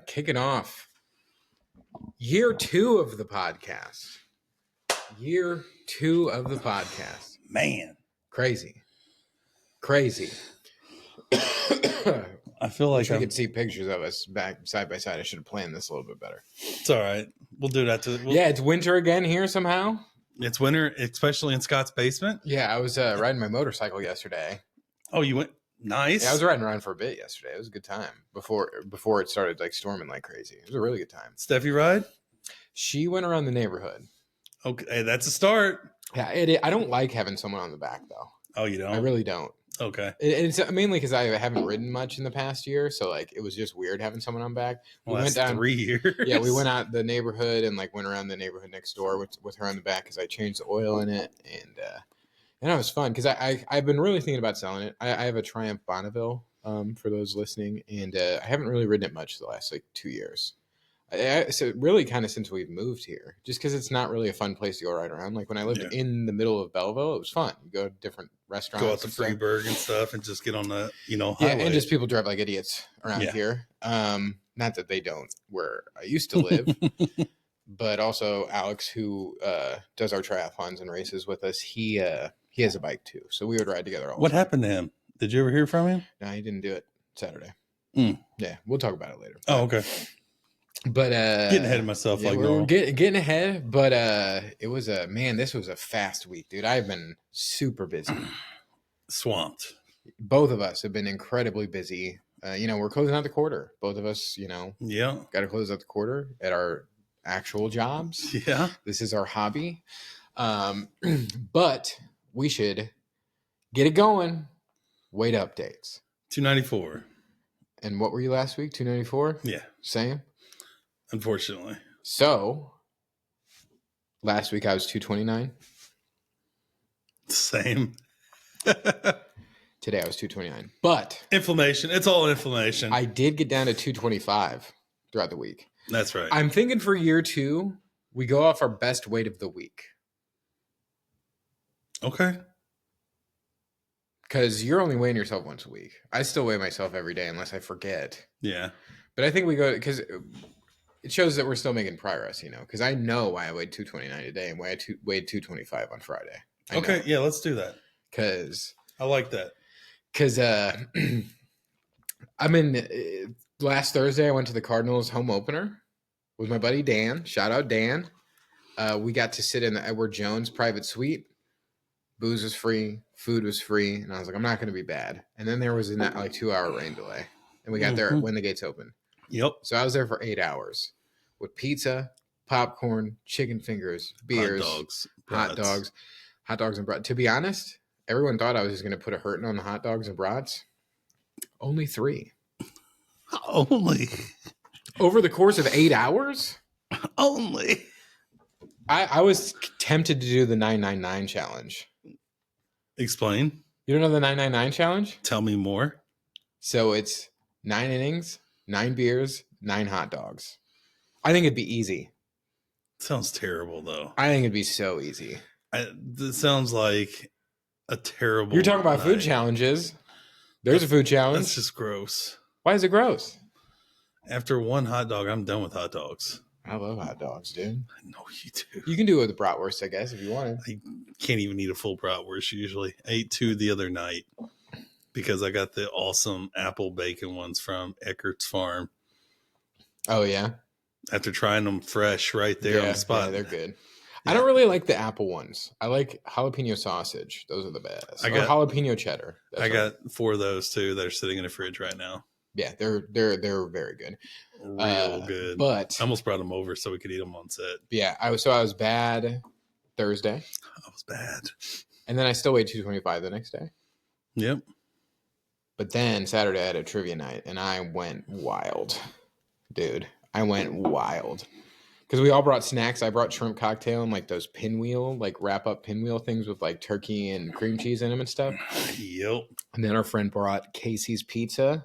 Kicking off year 2 of the podcast. Year 2 of the podcast. Man. Crazy. I feel like Wish we could see pictures of us back side by side. I should have planned this a little bit better. It's all right. We'll do that. Yeah, it's winter again here somehow. It's winter, especially in Scott's basement. Yeah, I was riding my motorcycle yesterday. Oh, you went? Nice. Yeah, I was riding around for a bit yesterday. It was a good time before it started like storming like crazy. It was a really good time. Steffi ride? She went around the neighborhood. Okay, that's a start. Yeah, I don't like having someone on the back though. Oh, you don't? I really don't. Okay. It's mainly because I haven't ridden much in the past year, so like it was just weird having someone on back. We went down 3 years. Yeah, we went out the neighborhood and like went around the neighborhood next door with her on the back because I changed the oil in it, and it was fun because I've been really thinking about selling it. I have a Triumph Bonneville for those listening, and I haven't really ridden it much the last like 2 years. So really kind of since we've moved here, just because it's not really a fun place to go ride around. Like when I lived in the middle of Belleville, it was fun. You go to different restaurants. Go out to Freeburg and stuff and just get on the, highway. And just people drive like idiots around here. Not that they don't where I used to live, but also Alex, who does our triathlons and races with us, he has a bike too. So we would ride together all What happened to him? Did you ever hear from him? No, he didn't do it Saturday. Mm. Yeah, we'll talk about it later. Oh, okay. But getting ahead of myself like normal. Getting ahead, but it was this was a fast week, dude. I've been super busy. Swamped. Both of us have been incredibly busy. We're closing out the quarter. Both of us, got to close out the quarter at our actual jobs. Yeah. This is our hobby. But we should get it going. Weight updates. 294. And what were you last week? 294? Yeah. Same? Unfortunately. So, last week I was 229. Same. Today I was 229. But inflammation. It's all inflammation. I did get down to 225 throughout the week. That's right. I'm thinking for year 2, we go off our best weight of the week. Okay. Because you're only weighing yourself once a week. I still weigh myself every day unless I forget. Yeah. But I think we go, because it shows that we're still making progress, because I know why I weighed 229 today and why I weighed 225 on Friday. Okay, yeah, let's do that. Because I like that. Because last Thursday I went to the Cardinals home opener with my buddy Dan. Shout out Dan. We got to sit in the Edward Jones private suite. Booze was free, food was free, and I was like, I'm not going to be bad. And then there was a 2-hour rain delay, and we got there when the gates opened. Yep. So I was there for 8 hours with pizza, popcorn, chicken fingers, beers, hot dogs and brats. To be honest, everyone thought I was just going to put a hurting on the hot dogs and brats. Only 3. Only. Over the course of 8 hours? Only. I was tempted to do the 999 challenge. Explain. You don't know the 999 challenge? Tell me more. So it's 9 innings, 9 beers, 9 hot dogs. I think it'd be easy. Sounds terrible, though. I think it'd be so easy. This sounds like a terrible You're talking about food challenges. There's a food challenge. That's just gross. Why is it gross? After one hot dog, I'm done with hot dogs. I love hot dogs, dude. I know you do. You can do it with the bratwurst, I guess, if you want to. I can't even eat a full bratwurst usually. I ate 2 the other night because I got the awesome apple bacon ones from Eckert's Farm. Oh, yeah? After trying them fresh right there on the spot. Yeah, they're good. Yeah. I don't really like the apple ones. I like jalapeno sausage. Those are the best. Or jalapeno cheddar. I got 4 of those too that are sitting in the fridge right now. Yeah, they're very good. Real good. But I almost brought them over so we could eat them on set. Yeah, I was bad Thursday. I was bad. And then I still weighed 225 the next day. Yep. But then Saturday I had a trivia night and I went wild. Dude, I went wild. Because we all brought snacks. I brought shrimp cocktail and like those pinwheel, like wrap up pinwheel things with like turkey and cream cheese in them and stuff. Yep. And then our friend brought Casey's Pizza,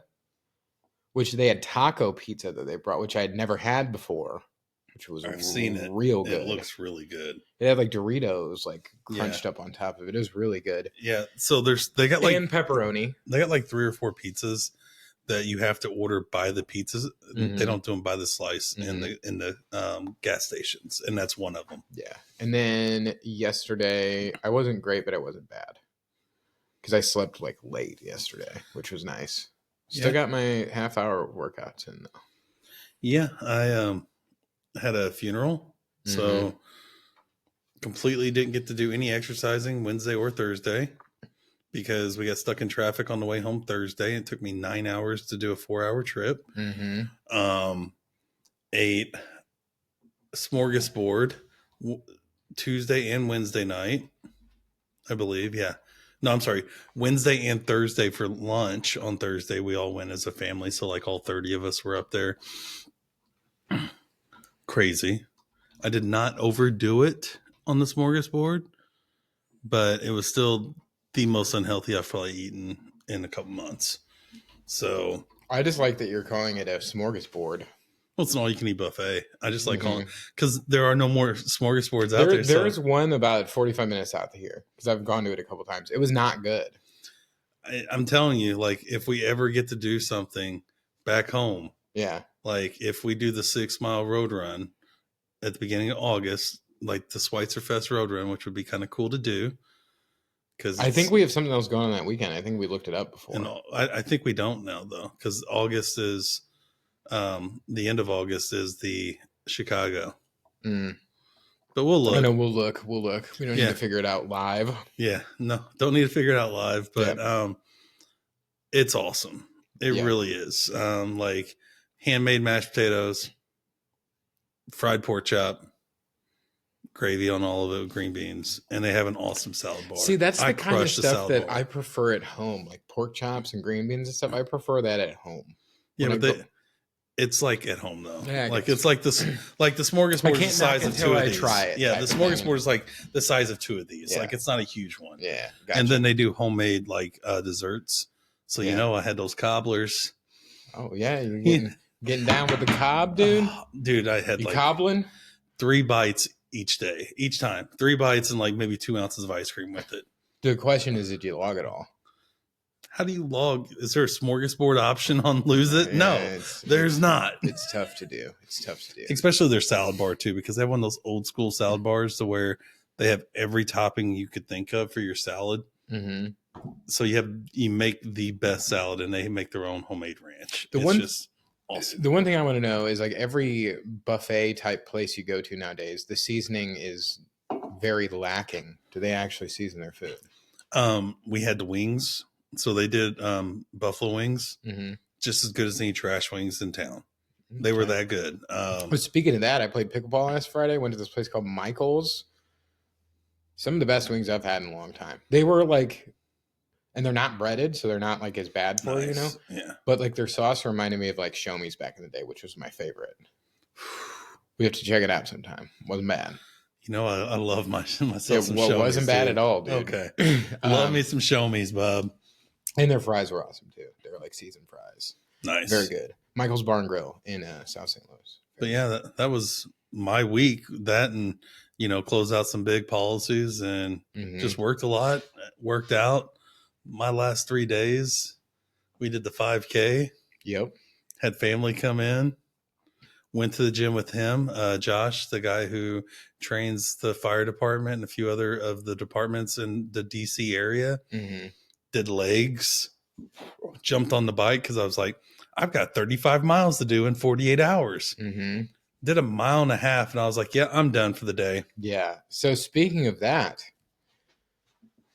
which they had taco pizza that they brought, which I had never had before, which was real good. It looks really good. It had like Doritos like crunched up on top of it. It was really good. Yeah. So they got like and pepperoni. They got like 3 or 4 pizzas that you have to order by the pizzas. Mhm. They don't do them by the slice Mhm. in the gas stations, and that's one of them. Yeah. And then yesterday, I wasn't great, but I wasn't bad because I slept like late yesterday, which was nice. Still Yeah. got my half-hour workouts in though. Yeah, I had a funeral, Mhm. so completely didn't get to do any exercising Wednesday or Thursday because we got stuck in traffic on the way home Thursday. It took me 9 hours to do a 4-hour trip. Mhm. Ate smorgasbord Tuesday and Wednesday night, I believe. Yeah. No, I'm sorry. Wednesday and Thursday for lunch. On Thursday, we all went as a family. So, like, all 30 of us were up there. Crazy. I did not overdo it on the smorgasbord, but it was still the most unhealthy I've probably eaten in a couple months. So, I just like that you're calling it a smorgasbord. well, it's an all-you-can-eat buffet. I just like calling Mhm. because there are no more smorgasbords out there. There's one about 45 minutes south of here because I've gone to it a couple times. It was not good. I'm telling you, like, if we ever get to do something back home, Yeah. like if we do the 6 mile road run at the beginning of August, like the Schweitzer Fest road run, which would be kind of cool to do. Because I think we have something else going on that weekend. I think we looked it up before. and I think we don't now though, because August is the end of August is the Chicago. Mm. But we'll look. I know we'll look. We'll look. We don't need to figure it out live. Yeah, no, don't need to figure it out live, but it's awesome. It really is. Like handmade mashed potatoes, fried pork chop, gravy on all of it, green beans, and they have an awesome salad bar. See, that's the kind of stuff that bar. I prefer at home, like pork chops and green beans and stuff. I prefer that at home. Yeah, but it's like at home though. Yeah, like it's like this, like the smorgasbord is the size of two of these. Try it, yeah, the smorgasbord is like the size of two of these. Yeah. Like it's not a huge one. Yeah, gotcha. And then they do homemade like desserts. So you know, I had those cobblers. Oh yeah, you're getting down with the cob, dude. Dude, I had like cobbling 3 bites each time, 3 bites and like maybe 2 ounces of ice cream with it. The question is, did you log it all? How do you log? Is there a smorgasbord option on Lose It? No, there's not. It's tough to do. It's tough to do. Especially their salad bar too, because they have one of those old school salad bars to where they have every topping you could think of for your salad. Mm-hmm. So you make the best salad, and they make their own homemade ranch. It's just awesome. The one thing I want to know is like every buffet type place you go to nowadays, the seasoning is very lacking. Do they actually season their food? We had the wings. So they did buffalo wings, just as good as any trash wings in town. They were that good. But speaking of that, I played pickleball last Friday. Went to this place called Michael's. Some of the best wings I've had in a long time. They were like, and they're not breaded, so they're not like as bad for you, you know? Yeah. But like their sauce reminded me of like Show Me's back in the day, which was my favorite. We have to check it out sometime. Wasn't bad. You know, I love myself some Show Me's. Wasn't bad at all, dude. Okay. Love me some Show Me's, bub. And their fries were awesome too. They were like seasoned fries. Nice. Very good. Michael's Bar and Grill in South St. Louis. But yeah, that was my week. That and, you know, close out some big policies and just worked a lot. Worked out. My last 3 days, we did the 5K. Yep. Had family come in. Went to the gym with him. Josh, the guy who trains the fire department and a few other of the departments in the DC area. Did legs, jumped on the bike because I was like, I've got 35 miles to do in 48 hours. Did 1.5 miles, and I was like, yeah, I'm done for the day. Yeah. So speaking of that,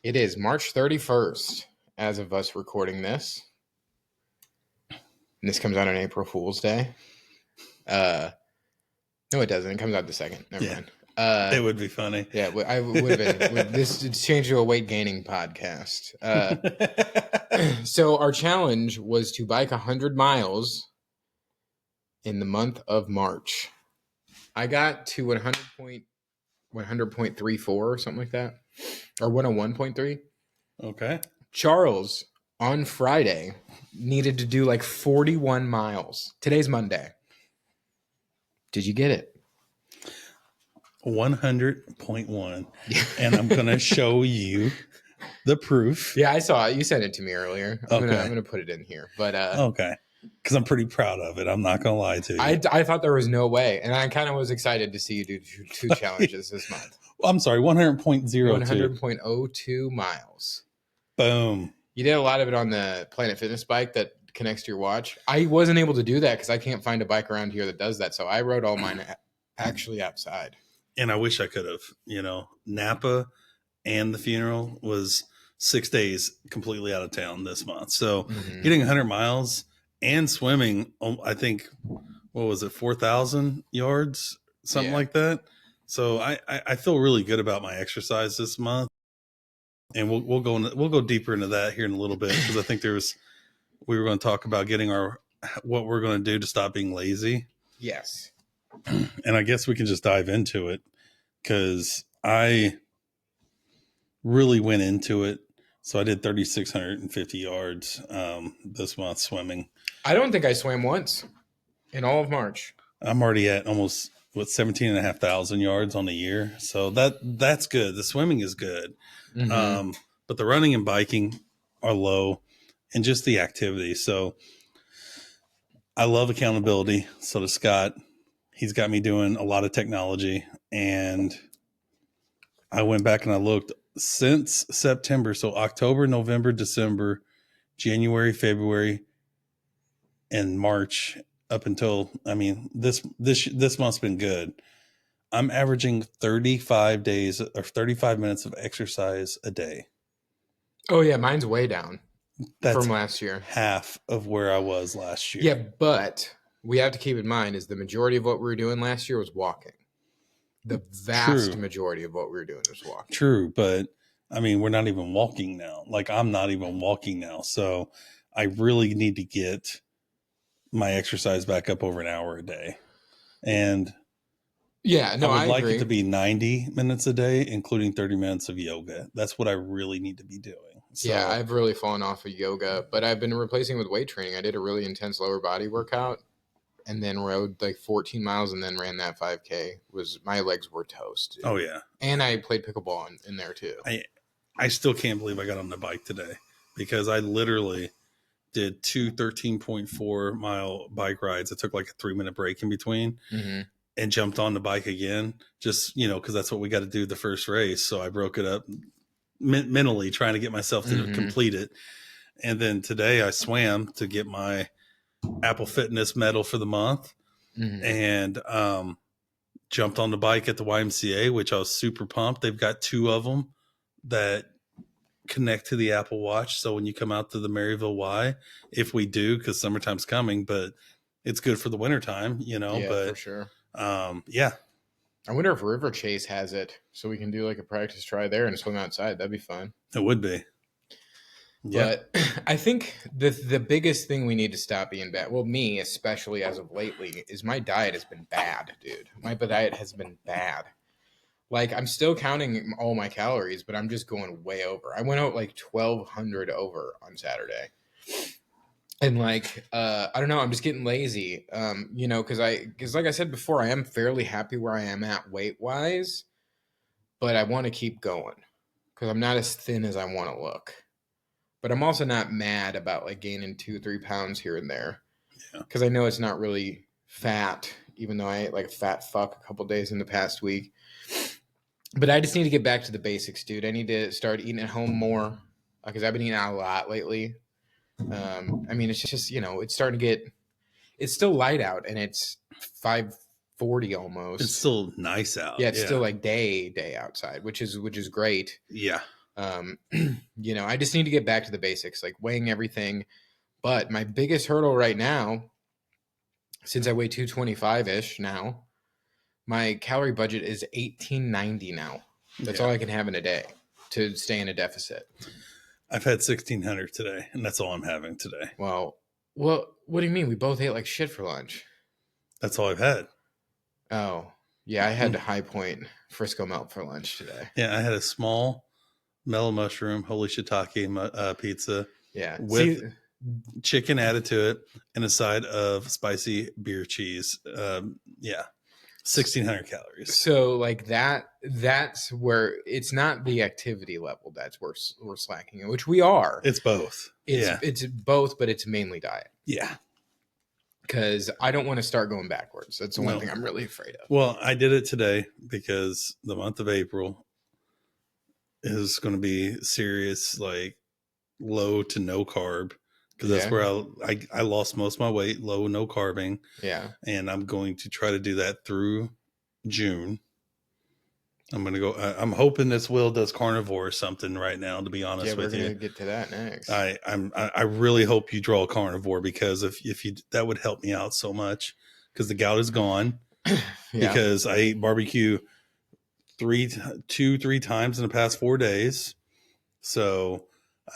it is March 31st as of us recording this. And this comes out on April Fool's Day. No, it doesn't. It comes out the 2nd. Never mind. It would be funny. Yeah, I would have been. This changed to a weight gaining podcast. So our challenge was to bike 100 miles in the month of March. I got to 100.34 or something like that, or 101.3. Okay. Charles on Friday needed to do like 41 miles. Today's Monday. Did you get it? 100.1. And I'm going to show you the proof. Yeah, I saw it. You sent it to me earlier. I'm Okay. gonna put it in here. But Okay. Because I'm pretty proud of it. I'm not gonna lie to you. I thought there was no way, and I kind of was excited to see you do two challenges this month. I'm sorry, 100.02. 100.02 miles. Boom. You did a lot of it on the Planet Fitness bike that connects to your watch. I wasn't able to do that because I can't find a bike around here that does that. So I rode all mine actually outside. And I wish I could have. Napa and the funeral was 6 days completely out of town this month. So getting 100 miles and swimming, I think, what was it, 4,000 yards, something like that. So I feel really good about my exercise this month, and we'll go deeper into that here in a little bit, because I think we were going to talk about getting what we're going to do to stop being lazy. Yes. And I guess we can just dive into it, because I really went into it. So I did 3,650 yards this month swimming. I don't think I swam once in all of March. I'm already at almost 17,500 yards on the year. So that's good. The swimming is good. But the running and biking are low, and just the activity. So I love accountability. So does Scott. He's got me doing a lot of technology, and I went back and I looked since September. So October, November, December, January, February, and March, up until, this month's been good. I'm averaging 35 days or 35 minutes of exercise a day. Oh yeah, mine's way down from last year. Half of where I was last year. Yeah, but we have to keep in mind is the majority of what we were doing last year was walking. The vast majority of what we were doing was walking. True, but we're not even walking now. Like, I'm not even walking now. So I really need to get my exercise back up over an hour a day. And yeah, no, I would like agree. it to be 90 minutes a day, including 30 minutes of yoga. That's what I really need to be doing. So, yeah, I've really fallen off of yoga, but I've been replacing with weight training. I did a really intense lower body workout, and then rode like 14 miles, and then ran that 5K. My legs were toast. Dude. Oh yeah, and I played pickleball in there too. I still can't believe I got on the bike today, because I literally did 2 13.4 mile bike rides. I took like a 3-minute break in between. And jumped on the bike again, just, because that's what we got to do the first race. So I broke it up mentally, trying to get myself to complete it. And then today I swam to get my Apple Fitness medal for the month, and jumped on the bike at the YMCA, which I was super pumped. They've got 2 of them that connect to the Apple Watch. So when you come out to the Maryville Y, if we do, because summertime's coming, but it's good for the wintertime, Yeah, but for sure. Yeah. I wonder if River Chase has it, so we can do like a practice try there and swim outside. That'd be fun. It would be. Yeah. But I think the biggest thing we need to stop being bad, well, me especially as of lately, is my diet has been bad, dude. My diet has been bad. Like, I'm still counting all my calories, but I'm just going way over. I went out like 1,200 over on Saturday. And like, I don't know, I'm just getting lazy, because like I said before, I am fairly happy where I am at weight wise, but I want to keep going because I'm not as thin as I want to look. But I'm also not mad about like gaining 2-3 pounds here and there, because I know it's not really fat, even though I ate like a fat fuck a couple days in the past week. But I just need to get back to the basics, dude. I need to start eating at home more, because I've been eating out a lot lately. It's just, it's starting to get, it's still light out, and it's 5:40 almost. It's still nice out. Yeah, it's still like day outside, which is great. Yeah. I just need to get back to the basics, like weighing everything. But my biggest hurdle right now, since I weigh 225-ish now, my calorie budget is $18.90 now. That's all I can have in a day to stay in a deficit. I've had 1,600 today, and that's all I'm having today. Well, what do you mean? We both ate like shit for lunch. That's all I've had. Oh, yeah. I had High Point Frisco Melt for lunch today. Yeah, I had a small mellow mushroom, holy shiitake pizza. Yeah. With chicken added to it, and a side of spicy beer cheese. Yeah. 1,600 calories. So like that's where it's not the activity level that's we're slacking in, which we are. It's both. It's both, but it's mainly diet. Yeah. Because I don't want to start going backwards. That's the one thing I'm really afraid of. Well, I did it today because the month of April is going to be serious, like low to no carb, because that's where I lost most of my weight, low, no carbing. Yeah. And I'm going to try to do that through June. I'm going to go. I'm hoping this Will does carnivore or something right now, to be honest with you. We're going to get to that next. I really hope you draw a carnivore, because if you, that would help me out so much, because the gout is gone. Because I ate barbecue 3 times in the past 4 days. So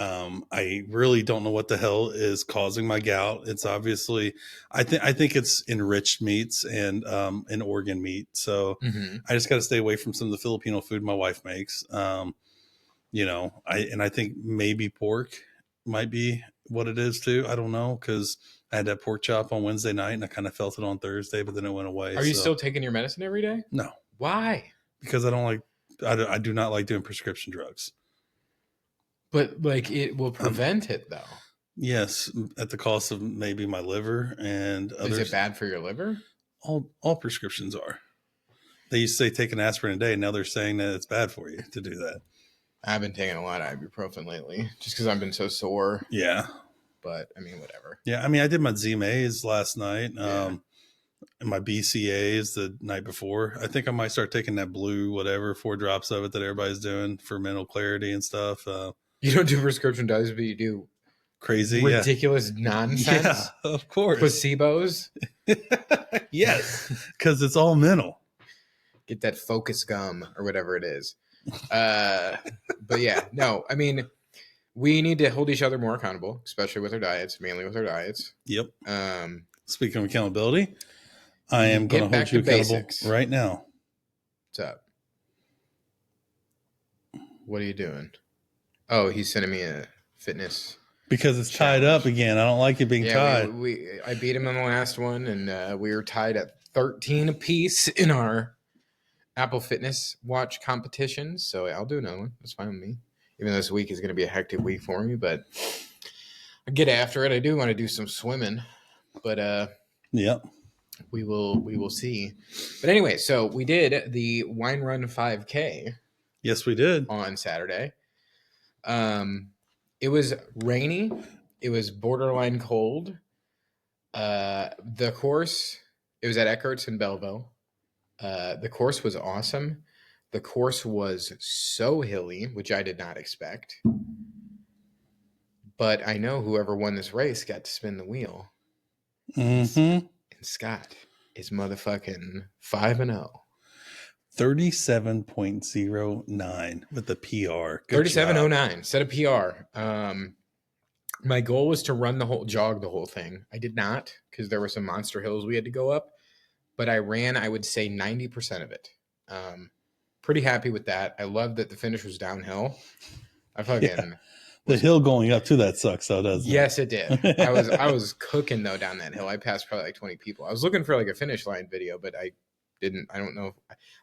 I really don't know what the hell is causing my gout. It's obviously, I think it's enriched meats and organ meat. So I just got to stay away from some of the Filipino food my wife makes. You know, I think maybe pork might be what it is too. I don't know, because I had that pork chop on Wednesday night and I kind of felt it on Thursday, but then it went away. Are you still taking your medicine every day? No. Why? Because I do not like doing prescription drugs. But like it will prevent it though. Yes, at the cost of maybe my liver and others. Is it bad for your liver? All prescriptions are. They used to say take an aspirin a day. Now they're saying that it's bad for you to do that. I've been taking a lot of ibuprofen lately just because I've been so sore. Yeah. But I mean, whatever. Yeah. I mean, I did my ZMAs last night. And my BCAs the night before. I think I might start taking that blue, whatever, 4 drops of it that everybody's doing for mental clarity and stuff. You don't do prescription drugs, but you do crazy, ridiculous nonsense. Yeah, of course. Placebos. Yes, because it's all mental. Get that focus gum or whatever it is. But yeah, no, I mean, we need to hold each other more accountable, especially with our diets, mainly with our diets. Yep. Speaking of accountability, I am going to hold you accountable right now. What's up? What are you doing? Oh, he's sending me a fitness. Because it's tied up again. I don't like it being tied. I beat him in the last one, and we were tied at 13 apiece in our Apple Fitness Watch competition. So I'll do another one. That's fine with me. Even though this week is going to be a hectic week for me, but I get after it. I do want to do some swimming, but yep. We will see. But anyway, so we did the Wine Run 5K. Yes, we did. On Saturday. It was rainy. It was borderline cold. The course, it was at Eckert's in Belleville. The course was awesome. The course was so hilly, which I did not expect. But I know whoever won this race got to spin the wheel. Mm-hmm. And Scott is motherfucking 5-0. 37.09 with the PR. 37.09. Set a PR. My goal was to jog the whole thing. I did not, because there were some monster hills we had to go up. But I ran, I would say, 90% of it. Pretty happy with that. I love that the finish was downhill. The hill going up to that sucks, though, doesn't it? Yes, it did. I was cooking though down that hill. I passed probably like 20 people. I was looking for like a finish line video, but I don't know.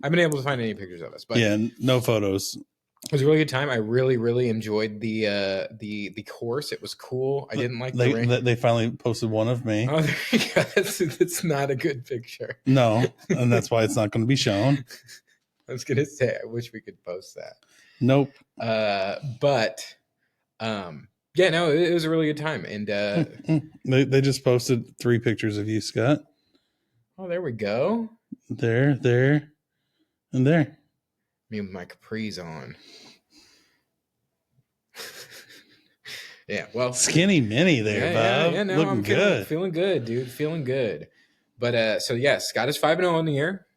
I've been able to find any pictures of us, but yeah, no photos. It was a really good time. I really, really enjoyed the course. It was cool. I didn't like the rain. They finally posted one of me. Oh, there you go. It's not a good picture. No, and that's why it's not going to be shown. I was going to say, I wish we could post that. Nope. But yeah, no, it was a really good time. And they just posted 3 pictures of you, Scott. Oh, there we go. There, and there. Me with my capris on. Yeah, well, skinny mini there, Bob. Yeah, no, looking I'm good. Feeling good, dude. Feeling good. But so yeah, Scott is 5-0 on the year.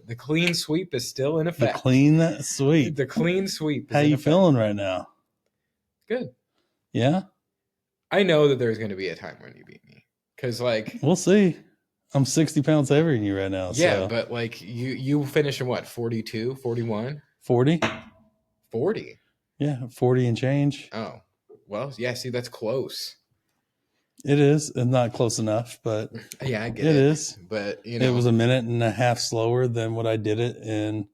The clean sweep is still in effect. The clean sweep. The clean sweep. How you feeling right now? Good. Yeah. I know that there's going to be a time when you beat me, because like we'll see. I'm 60 pounds heavier than you right now. Yeah, so. but like you finish in what, 42, 41? 40. 40? Yeah, 40 and change. Oh, well, yeah, see, that's close. It is, and not close enough, but Yeah, I get it it. is. But It was a minute and a half slower than what I did it in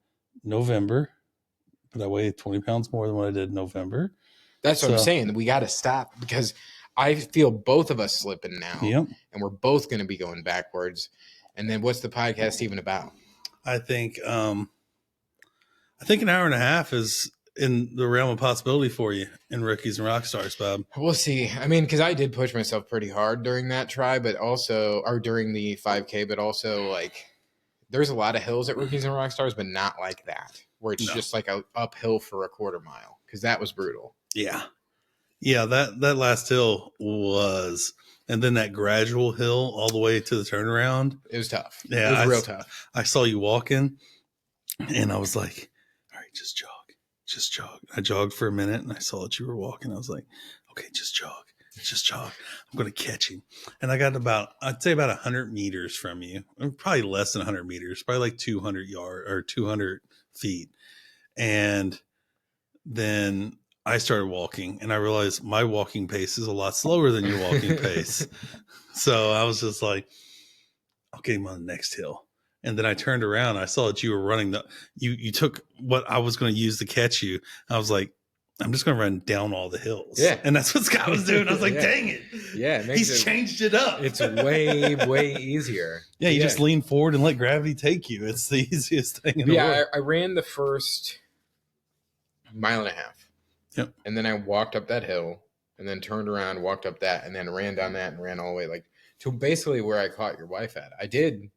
November, but I weighed 20 pounds more than what I did in November. that's what I'm So, saying. We got to stop because I feel both of us slipping now, yep. and we're both going to be going backwards. And then what's the podcast even about? I think an hour and a half is in the realm of possibility for you in Rookies and Rockstars, Bob. We'll see. I mean, because I did push myself pretty hard during that try, but also, or during the 5K, but also like there's a lot of hills at Rookies and Rockstars, but not like that, where it's just like a uphill for a quarter mile, because that was brutal. Yeah. Yeah, that last hill was, and then that gradual hill all the way to the turnaround. It was tough. Yeah, it was real tough. I saw you walking, and I was like, all right, just jog. Just jog. I jogged for a minute, and I saw that you were walking. I was like, okay, just jog. Just jog. I'm going to catch you. And I got I'd say about 100 meters from you. Probably less than 100 meters. Probably like 200 yards or 200 feet. And then I started walking, and I realized my walking pace is a lot slower than your walking pace. So I was just like, I'll get him on the next hill. And then I turned around. I saw that you were running you took what I was going to use to catch you. I was like, I'm just going to run down all the hills. Yeah. And that's what Scott was doing. I was like, Yeah. dang it. Yeah. He's changed it up. It's way, way easier. Yeah. You just lean forward and let gravity take you. It's the easiest thing in the world. I ran the first mile and a half. Yep. And then I walked up that hill and then turned around, walked up that, and then ran down that and ran all the way like to basically where I caught your wife at. I did.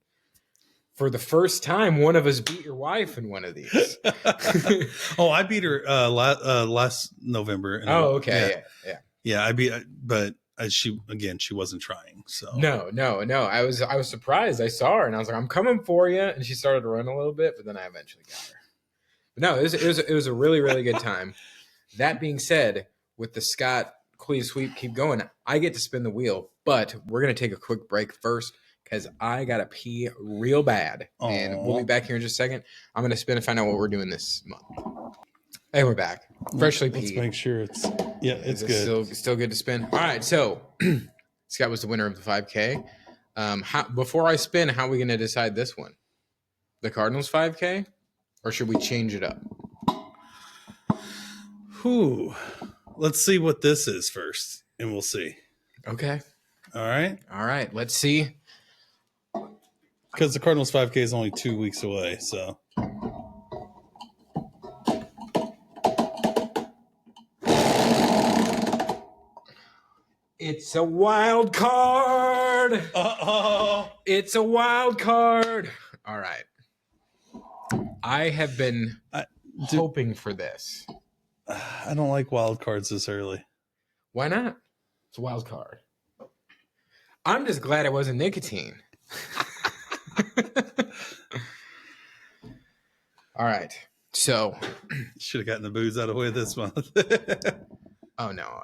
For the first time, one of us beat your wife in one of these. Oh, I beat her last November. Oh, okay. Yeah. Yeah, I beat, but she wasn't trying. So no. I was surprised. I saw her and I was like, I'm coming for you. And she started to run a little bit, but then I eventually got her. But no, it was a really, really good time. That being said, with the Scott Clean Sweep keep going, I get to spin the wheel, but we're going to take a quick break first because I got to pee real bad. Aww. And we'll be back here in just a second. I'm going to spin and find out what we're doing this month. Hey, we're back. Freshly peed. Let's make sure it's good. Still good to spin. All right, so Scott was the winner of the 5K. Before I spin, how are we going to decide this one? The Cardinals 5K? Or should we change it up? Let's see what this is first, and we'll see. Okay. All right. Let's see. Because the Cardinals 5K is only 2 weeks away, so. It's a wild card. Uh-oh. It's a wild card. All right. I have been hoping for this. I don't like wild cards this early. Why not? It's a wild card. I'm just glad it wasn't nicotine. All right. So. Should have gotten the booze out of the way this month. Oh, no.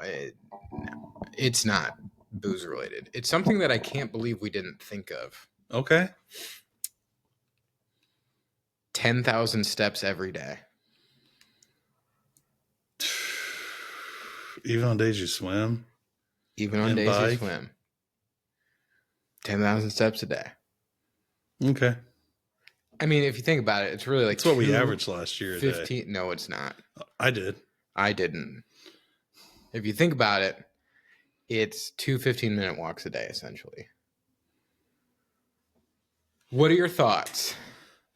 It's not booze related. It's something that I can't believe we didn't think of. Okay. 10,000 steps every day. Even on days you swim? Even on days you swim. 10,000 steps a day. Okay. I mean, if you think about it, it's really like... That's what we averaged last year. 15. No, it's not. I did. I didn't. If you think about it, it's 2 15-minute walks a day, essentially. What are your thoughts?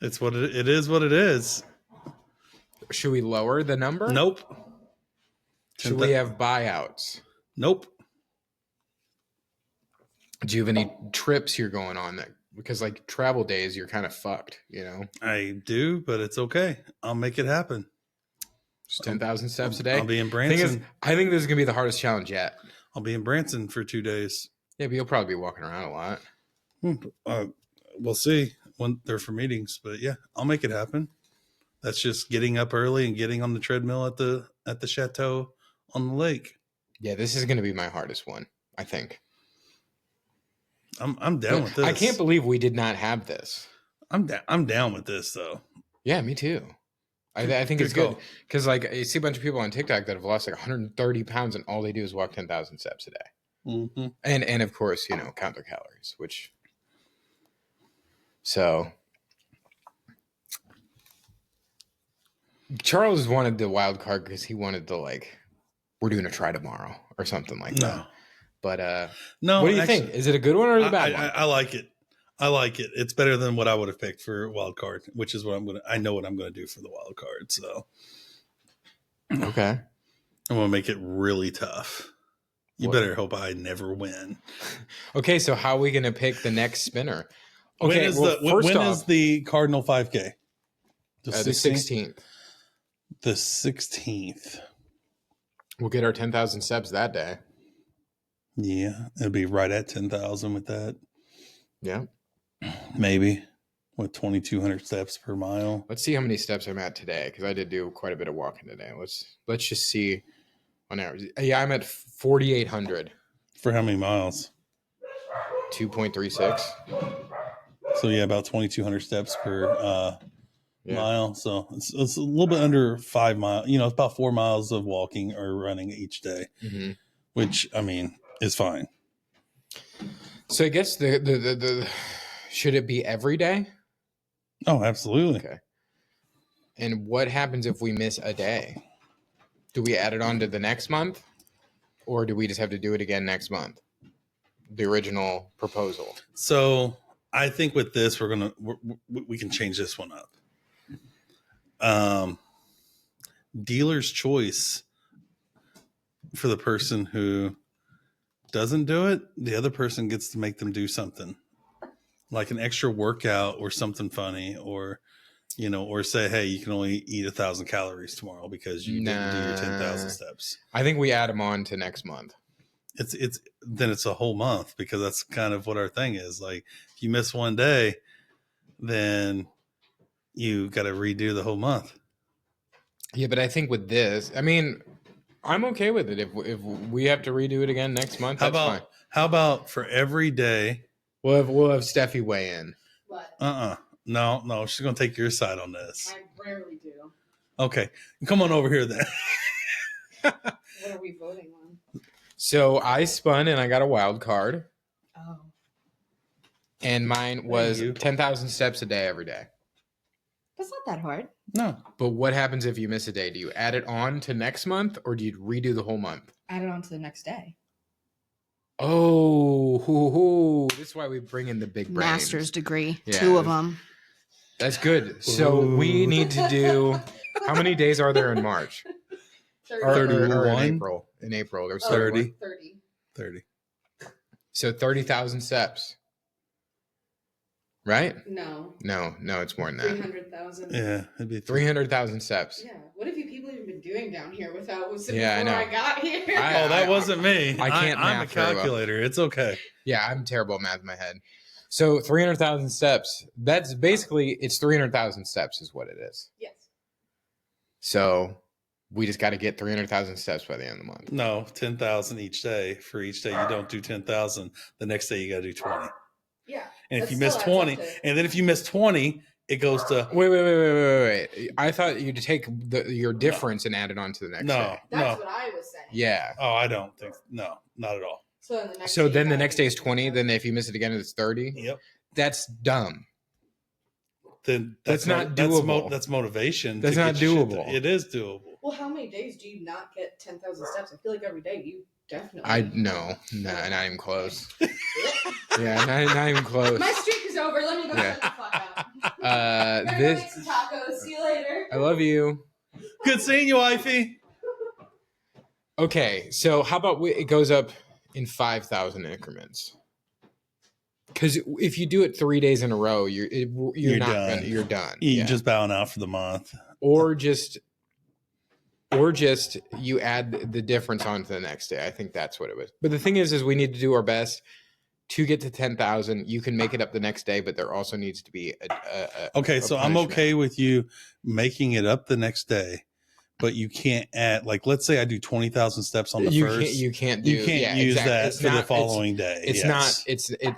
It's what it is. What it is. Should we lower the number? Nope. Should we have buyouts? Nope. Do you have any trips you're going on that? Because like travel days, you're kind of fucked, you know? I do, but it's okay. I'll make it happen. Just 10,000 steps a day? I'll be in Branson. I think this is going to be the hardest challenge yet. I'll be in Branson for 2 days. Yeah, but you'll probably be walking around a lot. We'll see when they're for meetings, but yeah, I'll make it happen. That's just getting up early and getting on the treadmill at the chateau on the lake. Yeah, this is going to be my hardest one, I think. I'm down with this. I can't believe we did not have this. I'm down with this though. Yeah, me too. I think it's good because like you see a bunch of people on TikTok that have lost like 130 pounds and all they do is walk 10,000 steps a day. Mm-hmm. And of course, count their calories, which. So Charles wanted the wild card because he wanted to we're doing a try tomorrow or something like that. But no, what do you actually, think? Is it a good one or a bad one? I like it. I like it. It's better than what I would have picked for wild card, which is what I know what I'm going to do for the wild card. So okay, I'm going to make it really tough. You What? better hope I never win. Okay, so how are we going to pick the next spinner? Okay, when is the Cardinal 5K? The 16th. The 16th. We'll get our 10,000 steps that day. Yeah, it'll be right at 10,000 with that. Yeah. Maybe with 2,200 steps per mile. Let's see how many steps I'm at today, because I did do quite a bit of walking today. Let's just see on average. Yeah, I'm at 4,800. For how many miles? 2.36. So yeah, about 2,200 steps per mile. So it's a little bit under 5 miles. It's about 4 miles of walking or running each day, which I mean is fine. So I guess the should it be every day? Oh, absolutely. Okay. And what happens if we miss a day? Do we add it on to the next month, or do we just have to do it again next month? The original proposal. So I think with this, we can change this one up. Dealer's choice for the person who doesn't do it, the other person gets to make them do something like an extra workout or something funny, or say, hey, you can only eat 1,000 calories tomorrow because you didn't do your 10,000 steps. I think we add them on to next month. It's a whole month, because that's kind of what our thing is. Like, if you miss one day, then you got to redo the whole month. Yeah, but I think with this, I mean, I'm okay with it. If we have to redo it again next month, that's fine. How about for every day? We'll have Steffi weigh in. What? No, she's gonna take your side on this. I rarely do. Okay, come on over here then. What are we voting on? So I spun and I got a wild card. Oh. And mine was 10,000 steps a day every day. That's not that hard. No. But what happens if you miss a day? Do you add it on to next month, or do you redo the whole month? Add it on to the next day. Oh, this is why we bring in the big brains. Master's degree. Yeah, 2 of them. That's good. So we need to do, how many days are there in March? 30. Or in April. In April, there's 30. 30. So 30,000 steps. Right? No, it's more than that. 300,000. Yeah, it'd be 300,000 steps. Yeah. What have you people even been doing down here without before I know. I got here? that wasn't me. I can't I'm a math very well. calculator. It's okay. Yeah, I'm terrible at math in my head. So 300,000 steps. That's basically, it's 300,000 steps is what it is. Yes. So we just got to get 300,000 steps by the end of the month. No, 10,000 each day. For each day you don't do 10,000, the next day you got to do 20. Yeah. And if you miss 20, and then if you miss 20, it goes to Wait. I thought you'd take your difference and add it on to the next day. That's what I was saying. Yeah. Oh, I don't think. No, not at all. So then the next day is 20. Then if you miss it again, it's 30. Yep. That's dumb. Then that's not doable. That's motivation. That's not doable. It is doable. Well, how many days do you not get 10,000 steps? I feel like every day you definitely. No, not even close. Yeah, not even close. My streak is over. Let me go shut the fuck up. Go make some tacos. See you later. I love you. Good seeing you, wifey. Okay, so how about it goes up in 5,000 increments? Because if you do it 3 days in a row, you're done. You're done. You're just bowing out for the month, or just you add the difference onto the next day. I think that's what it was. But the thing is we need to do our best to get to 10,000. You can make it up the next day, but there also needs to be so I'm okay with you making it up the next day, but you can't add, like, let's say I do 20,000 steps on the first. You can't use that for the following day.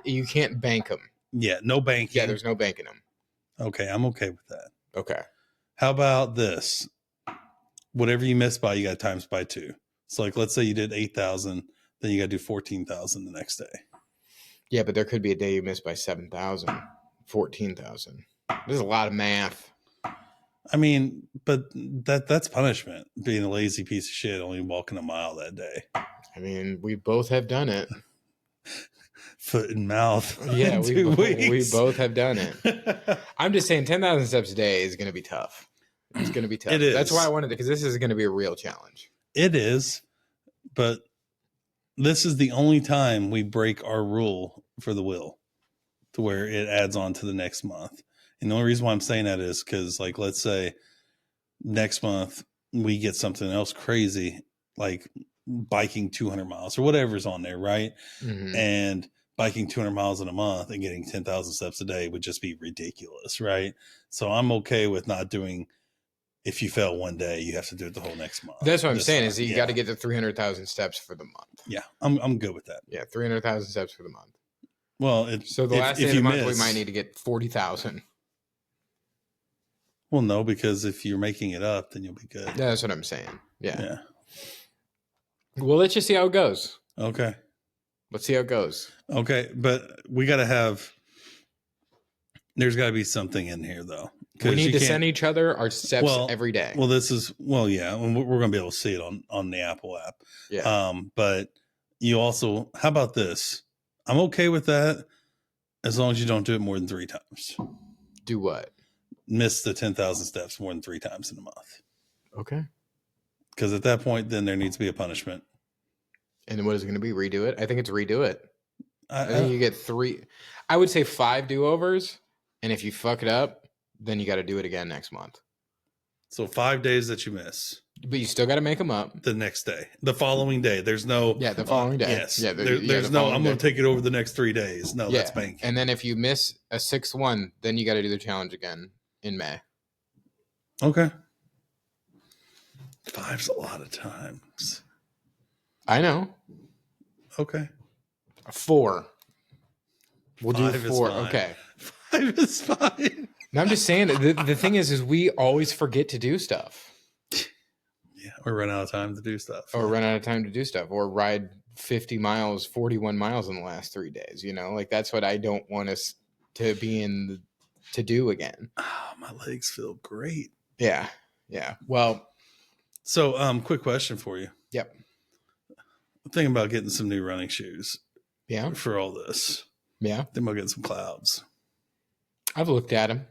You can't bank them. Yeah, no banking. Yeah, there's no banking them. Okay, I'm okay with that. Okay. How about this? Whatever you miss by, you got times by 2. So, like, let's say you did 8,000. then you got to do 14,000 the next day. Yeah, but there could be a day you miss by 7,000, 14,000. There's a lot of math. I mean, but that's punishment. Being a lazy piece of shit, only walking a mile that day. I mean, we both have done it. Foot and mouth. Yeah, in we 2 weeks. we both have done it. I'm just saying 10,000 steps a day is going to be tough. It's going to be tough. It is. That's why I wanted it, because this is going to be a real challenge. It is, but this is the only time we break our rule for the wheel to where it adds on to the next month. And the only reason why I'm saying that is because, like, let's say next month we get something else crazy, like biking 200 miles or whatever's on there, right? Mm-hmm. And biking 200 miles in a month and getting 10,000 steps a day would just be ridiculous, right? So I'm okay with not doing. If you fail one day, you have to do it the whole next month. That's what I'm saying is you got to get to 300,000 steps for the month. Yeah, I'm good with that. Yeah, 300,000 steps for the month. Well, so the last day of the month, we might need to get 40,000. Well, no, because if you're making it up, then you'll be good. Yeah, that's what I'm saying. Yeah. Yeah. Well, let's just see how it goes. Okay. Let's see how it goes. Okay, but we got to have. There's got to be something in here, though. We need to send each other our steps every day. Well, yeah, and we're going to be able to see it on the Apple app. Yeah. But you also, how about this? I'm okay with that as long as you don't do it more than 3 times. Do what? Miss the 10,000 steps more than 3 times in a month. Okay. Because at that point, then there needs to be a punishment. And what is it going to be? Redo it? I think it's redo it. I think you get 3. I would say 5 do-overs. And if you fuck it up, then you got to do it again next month. So 5 days that you miss. But you still got to make them up. The next day. The following day. There's no... Yeah, the following day. Yes. Yeah, there's no, I'm going to take it over the next 3 days. No, that's bank. And then if you miss a 6th one, then you got to do the challenge again in May. Okay. 5's a lot of times. I know. Okay. 4. We'll do 4. Fine. Okay. 5 is fine. Now I'm just saying that the thing is we always forget to do stuff. Yeah, we run out of time to do stuff. Or run out of time to do stuff. Or ride 50 miles, 41 miles in the last 3 days. You know, like that's what I don't want us to be to do again. Oh, my legs feel great. Yeah. Yeah. Well. So, quick question for you. Yep. I'm thinking about getting some new running shoes. Yeah. For all this. Yeah. Then we'll get some Clouds. I've looked at them.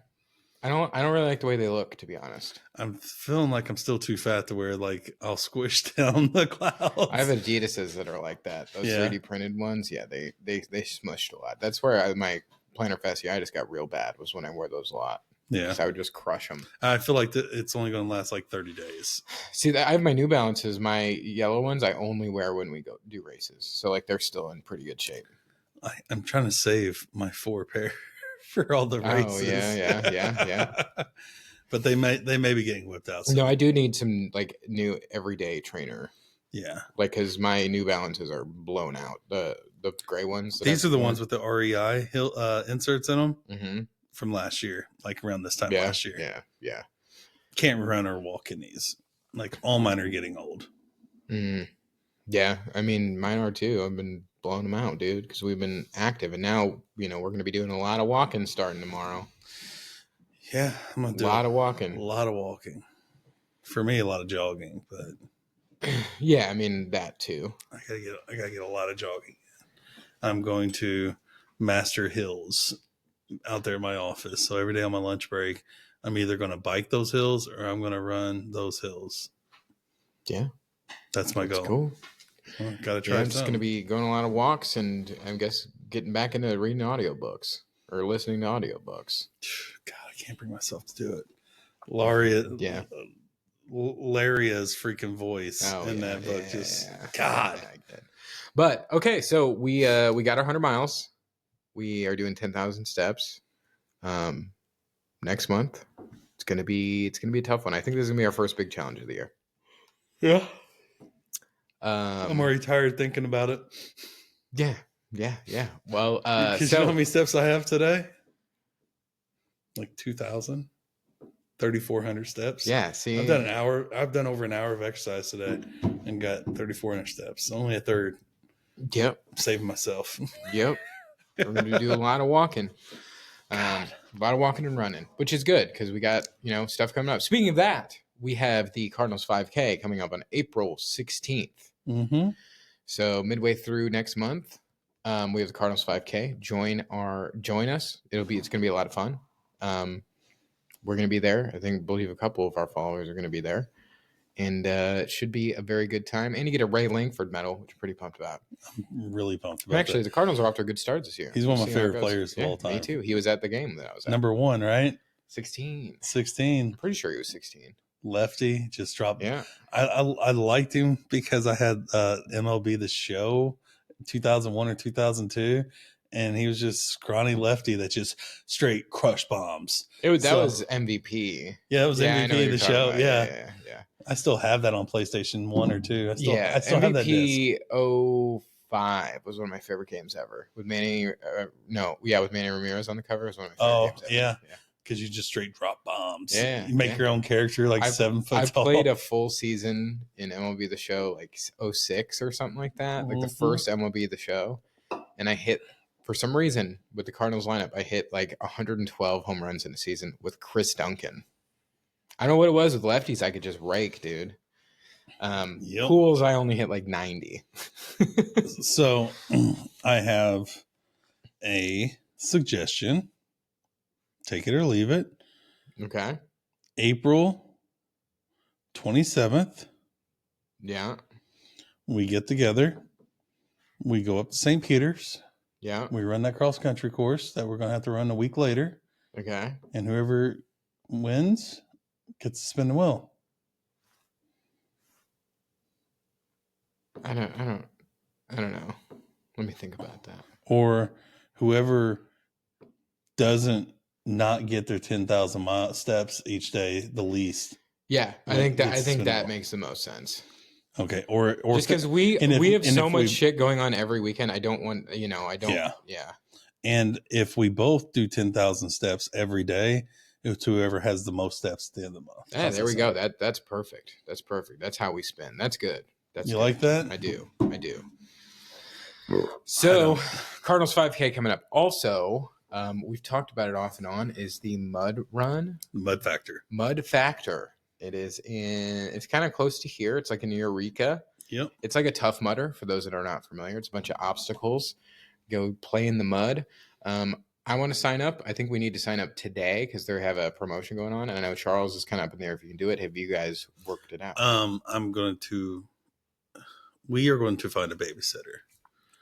I don't really like the way they look, to be honest. I'm feeling like I'm still too fat to wear, like, I'll squish down the Clouds. I have Adidas's that are like that. Those 3D printed ones. Yeah, they smushed a lot. That's where my plantar fasciitis got real bad, was when I wore those a lot. Yeah. So I would just crush them. I feel like it's only going to last like 30 days. See, I have my New Balances, my yellow ones, I only wear when we go do races. So, like, they're still in pretty good shape. I'm trying to save my 4 pair for all the races. Oh, yeah. But they may be getting whipped out soon. No, I do need some, like, new everyday trainer. Yeah. Like, because my New Balances are blown out. The gray ones. These are the ones with the REI inserts in them. Mm-hmm. From last year, like around this time last year. Yeah. Can't run or walk in these. Like all mine are getting old. Yeah, I mean, mine are too. I've been blowing them out, dude, because we've been active. And now, we're going to be doing a lot of walking starting tomorrow. Yeah, I'm going to do a lot of walking. A lot of walking. For me, a lot of jogging, but... Yeah, I mean, that too. I gotta get a lot of jogging. I'm going to master hills out there in my office. So every day on my lunch break, I'm either going to bike those hills or I'm going to run those hills. Yeah. That's my goal. Cool. Well, got to try I'm just going to be going on a lot of walks and I guess getting back into reading audiobooks or listening to audiobooks. God, I can't bring myself to do it. Laria's freaking voice that book God. But okay, so we got our 100 miles. We are doing 10,000 steps. Next month, it's gonna be a tough one. I think this is gonna be our first big challenge of the year. Yeah. I'm already tired thinking about it. Yeah. Well, you know how many steps I have today? Like 2,000, 3,400 steps. Yeah. See, I've done over an hour of exercise today and got 3,400 steps. Only a third. Yep. Saving myself. Yep. We're going to do a lot of walking. A lot of walking and running, which is good because we got, stuff coming up. Speaking of that, we have the Cardinals 5K coming up on April 16th. Mm-hmm. So midway through next month, we have the Cardinals 5K. Join us. It's going to be a lot of fun. We're going to be there. I believe a couple of our followers are going to be there. And it should be a very good time. And you get a Ray Langford medal, which I'm pretty pumped about. I'm really pumped about Actually, that. the Cardinals are off to a good start this year. He's one of my favorite players of all time. Me too. He was at the game that I was at. Number 1, right? 16. 16. I'm pretty sure he was 16. Lefty, just dropped. Yeah. I liked him because I had MLB The Show 2001 or 2002. And he was just scrawny lefty that just straight crush bombs. That was MVP. Yeah, it was MVP of the show. Yeah. I still have that on PlayStation 1 or 2. I still MVP have that disc. 05 was one of my favorite games ever. With Manny with Manny Ramirez on the cover. It was one of my favorite games ever. Yeah. Because you just straight drop bombs. Yeah. You make your own character 7 foot tall. I played a full season in MLB The Show 06 or something like that. Like the first MLB The Show. And I hit, for some reason, with the Cardinals lineup, I hit 112 home runs in a season with Chris Duncan. I don't know what it was with lefties. I could just rake, dude. Pools, I only hit 90. So I have a suggestion. Take it or leave it. Okay. April 27th. Yeah. We get together. We go up to St. Peter's. Yeah. We run that cross country course that we're going to have to run a week later. Okay. And whoever wins gets to spin the wheel. I don't know. Let me think about that. Or whoever doesn't not get their 10,000 steps each day the least. Yeah, I think that makes the most sense. Okay, or just because we have so much shit going on every weekend, I don't want Yeah. And if we both do 10,000 steps every day, it's whoever has the most steps at the end of the month. Yeah, there we go. That's perfect. That's how we spin. That's good. You like that? I do. So, Cardinals 5K coming up. Also, we've talked about it off and on. Is the Mud Run? Mud Factor. It's kind of close to here. It's in Eureka. Yep. It's like a Tough Mudder for those that are not familiar. It's a bunch of obstacles. Go play in the mud. I want to sign up. I think we need to sign up today because they have a promotion going on. And I know Charles is kind of up in there if you can do it. Have you guys worked it out? We are going to find a babysitter.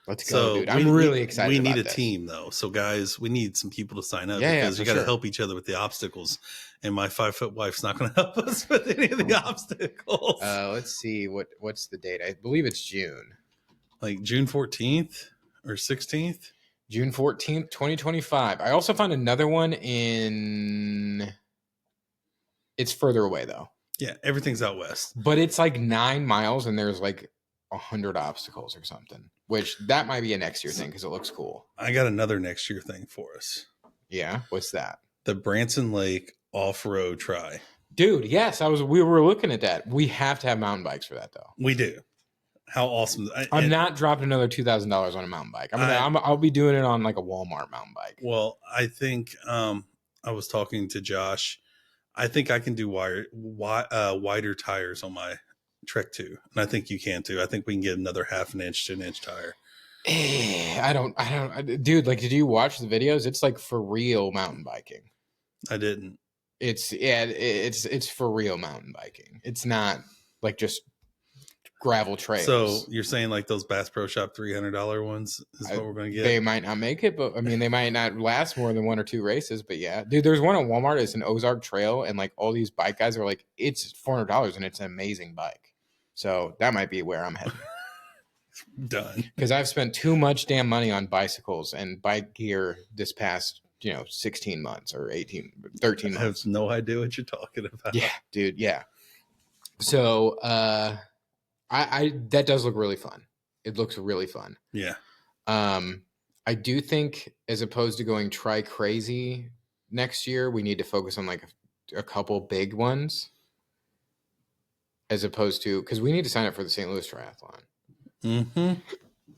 Let's go, dude. I'm really excited. We need a team, though. So, guys, we need some people to sign up because we got to help each other with the obstacles. And my 5-foot wife's not going to help us with any of the obstacles. Let's see. What's the date? I believe it's June. June 14th or 16th? June 14th, 2025. I also found another one it's further away, though. Yeah, everything's out west. But it's 9 miles, and there's 100 obstacles or something, which that might be a next year thing because it looks cool. I got another next year thing for us. Yeah, what's that? The Branson Lake off-road try. Dude, yes, we were looking at that. We have to have mountain bikes for that, though. We do. How awesome! I'm not dropping another $2,000 on a mountain bike. I'll be doing it on a Walmart mountain bike. Well, I think I was talking to Josh. I think I can do wider tires on my Trek 2, and I think you can too. I think we can get another 1/2 inch to 1 inch tire. I don't, dude. Did you watch the videos? It's for real mountain biking. I didn't. It's for real mountain biking. It's not just gravel trails. So you're saying those Bass Pro Shop $300 ones is what we're going to get? They might not make it, but they might not last more than 1 or 2 races. But yeah, dude, there's one at Walmart. It's an Ozark Trail, and all these bike guys are it's $400, and it's an amazing bike. So that might be where I'm heading. Done. Because I've spent too much damn money on bicycles and bike gear this past 16 months or 13 months. I have no idea what you're talking about. Yeah, dude. Yeah. So I that does look really fun. It looks really fun. Yeah. I do think as opposed to going try crazy next year, we need to focus on a couple big ones as opposed to because we need to sign up for the St. Louis Triathlon. Mm-hmm.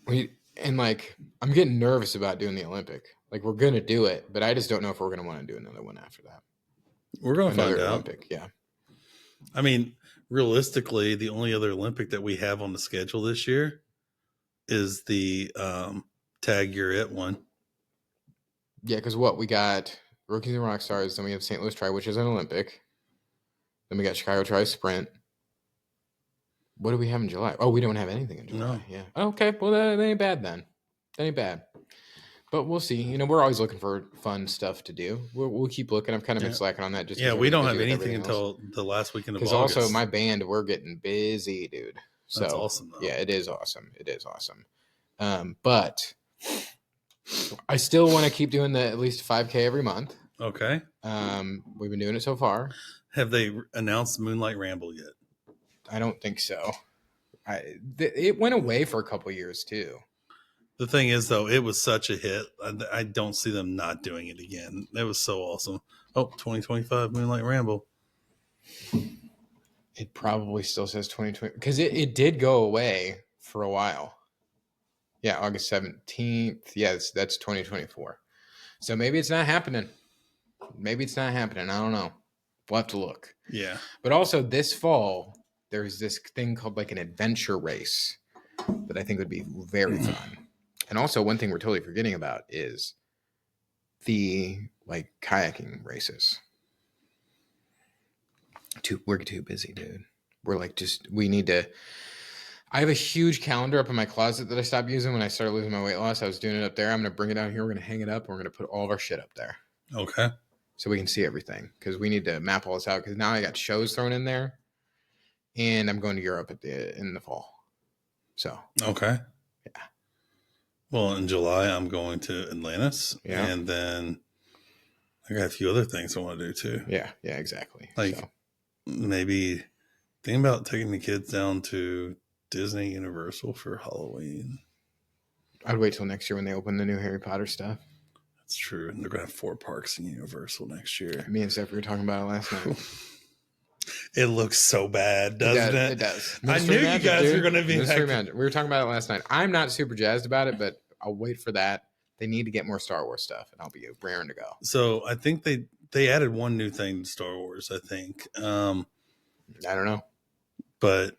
And like, I'm getting nervous about doing the Olympic. Like, we're gonna do it, but I just don't know if we're gonna want to do another one after that. We're gonna Another find out. Olympic, yeah. I mean, realistically, the only other Olympic that we have on the schedule this year is the Tag You're It one. Yeah, because what we got Rookies and Rock Stars, then we have St. Louis Tri, which is an Olympic. Then we got Chicago Tri Sprint. What do we have in July? Oh, we don't have anything in July. No. Yeah. Okay. Well, that ain't bad then. That ain't bad. But we'll see. You know, we're always looking for fun stuff to do. We'll keep looking. I've kind of been slacking on that. Just we don't have anything until the last weekend of August. Because also my band, we're getting busy, dude. So, that's awesome, though. Yeah, it is awesome. It is awesome. But I still want to keep doing at least 5K every month. Okay. We've been doing it so far. Have they announced Moonlight Ramble yet? I don't think so. It went away for a couple years too. The thing is, though, it was such a hit. I don't see them not doing it again. It was so awesome. Oh, 2025 Moonlight Ramble. It probably still says 2020 because it did go away for a while. Yeah, August 17th. Yes, that's 2024. So maybe it's not happening. Maybe it's not happening. I don't know. We'll have to look. Yeah. But also this fall, there's this thing called like an adventure race that I think would be very fun. And also one thing we're totally forgetting about is the like kayaking races. We're too busy, dude. We're like we need to. I have a huge calendar up in my closet that I stopped using when I started losing my weight loss. I was doing it up there. I'm going to bring it down here. We're going to hang it up. And we're going to put all of our shit up there. Okay. So we can see everything because we need to map all this out because now I got shows thrown in there and I'm going to Europe in the fall. So. Okay. Yeah. Well, in July, I'm going to Atlantis. Yeah. And then I got a few other things I want to do too. Yeah. Yeah, exactly. Like maybe think about taking the kids down to Disney Universal for Halloween. I'd wait till next year when they open the new Harry Potter stuff. That's true. And they're going to have 4 parks in Universal next year. Me and Steph were talking about it last night. It looks so bad, doesn't it? It does. I knew you guys were going to be We were talking about it last night. I'm not super jazzed about it, but I'll wait for that. They need to get more Star Wars stuff, and I'll be raring to go. So I think they added one new thing to Star Wars, I think. I don't know. But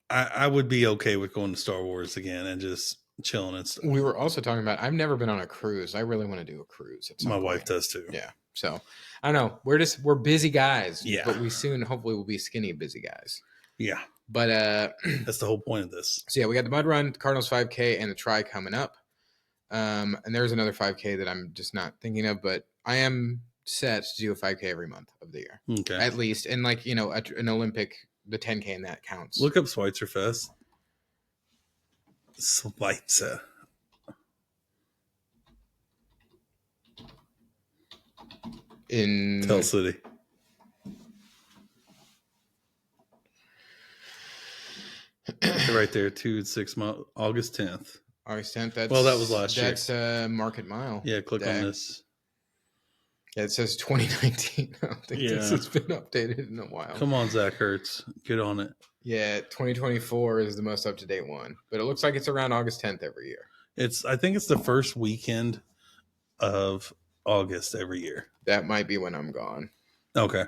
I would be okay with going to Star Wars again and just chilling and stuff. We were also talking about, I've never been on a cruise. I really want to do a cruise. My wife does too. Yeah. So I don't know. We're busy guys. Yeah. But we soon hopefully will be skinny busy guys. Yeah. But that's the whole point of this. So yeah, we got the Mud Run, Cardinals 5K, and the Tri coming up. And there's another 5K that I'm just not thinking of, but I am set to do a 5K every month of the year. Okay. At least. And like, an Olympic, the 10K in that counts. Look up Schweitzer Fest. Schweitzer. In Tell City. Right there, 2-6 mile, August 10th. August 10th. That was last year. That's Market Mile. Yeah, click day. on this. Yeah, it says 2019. I don't think this has been updated in a while. Come on, Zach Hertz. Get on it. Yeah, 2024 is the most up-to-date one. But it looks like it's around August 10th every year. I think it's the first weekend of August every year. That might be when I'm gone. Okay.